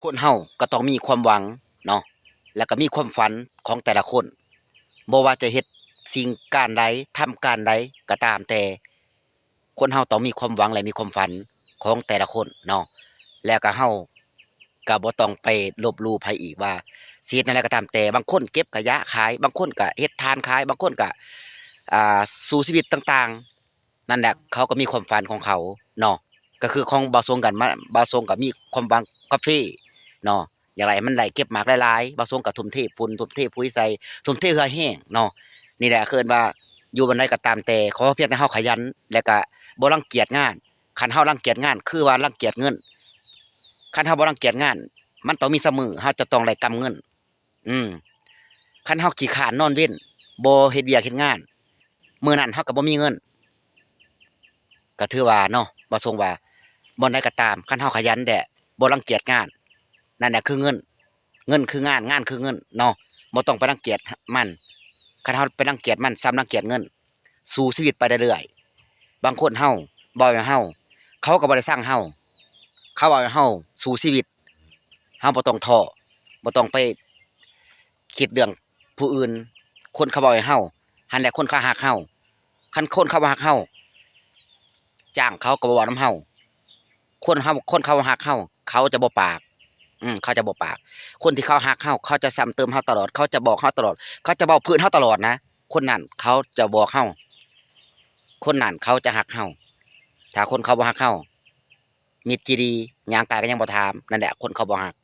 คนเฮาก็ต้องมีความหวังเนาะแล้วก็มีความฝันของแต่ละคนบ่ว่าจะเฮ็ดสิ่งการใดทำการใดก็ตามแต่คนเฮาต้องมีความหวังและมีความฝันของแต่ละคนเนาะแล้วก็เฮาก็บ่ต้องไปลบหลู่ไผอีกว่าสิเฮ็ดแนวใดก็ตามแต่บางคนเก็บขยะขายบางคนก็เฮ็ดทานขายบางคนก็สู้ชีวิตต่างๆนั่นแหละเขาก็มีความฝันของเขาเนาะก็คือของบ่าวทรงกันมาบ่าวทรงก็มีความหวังกาแฟเนาะอย่างไรมันได้เก็บหมากหลายๆบ่าวทรงก็ทุ่มเทปุนทุ่มเทปุ๋ยใส่ทุ่มเทเหือแห้งเนาะนี่แหละคือเอิ้นว่าอยู่บันไดก็ตามแต่ขอเพียงแต่เฮาขยันแล้วก็บ่รังเกียจงานคันเฮารังเกียจงานคือว่ารังเกียจเงินคันเฮาบ่รังเกียจงานมันต้องมีเสมอเฮาจะต้องได้กำเงินอืมคันเฮาขี้คร้านนอนเว้นบ่เฮ็ดเวียกเฮ็ดงานมื้อนั้นเฮาก็บ่มีเงินก็ถือว่าเนาะบ่ทรงว่าบ่อนใดก็ตามคันเฮาขยันแท้บ่รังเกียจงานนั่นแหละคือเงินเงินคืองานงานคือเงินเนาะบ่ต้องไปรังเกียจมันคันเฮาไปรังเกียจมันซ้ำรังเกียจเงินสู้ชีวิตไปเรื่อยๆบางคนเฮาบ่ให้เฮาเขาก็บ่ได้สั่งเฮาเขาเอาให้เฮาสู้ชีวิตเฮาบ่ต้องท้อบ่ต้องไปคิดเรื่องผู้อื่นคนเขาเว้าให้เฮาหั้นแหละคนเขาฮักเฮาคันคนเขาบ่ฮักเฮาจ้างเขาก็บ่เว้านำเฮาคนเขาฮักเฮาเขาจะบ่ปากเขาจะบ่ปากคนที่เขาฮักเฮาเขาจะซ้ำเติมเฮาตลอดเขาจะบอกเฮาตลอดเขาจะเว้าพื้นเฮาตลอดนะคนนั้นเขาจะบอกเฮาคนนั้นเขาจะฮักเฮาถ้าคนเขาบ่ฮักเฮามิตรจิดียามตายก็ยังบ่ถามนั่นแหละคนเขาบ่ฮัก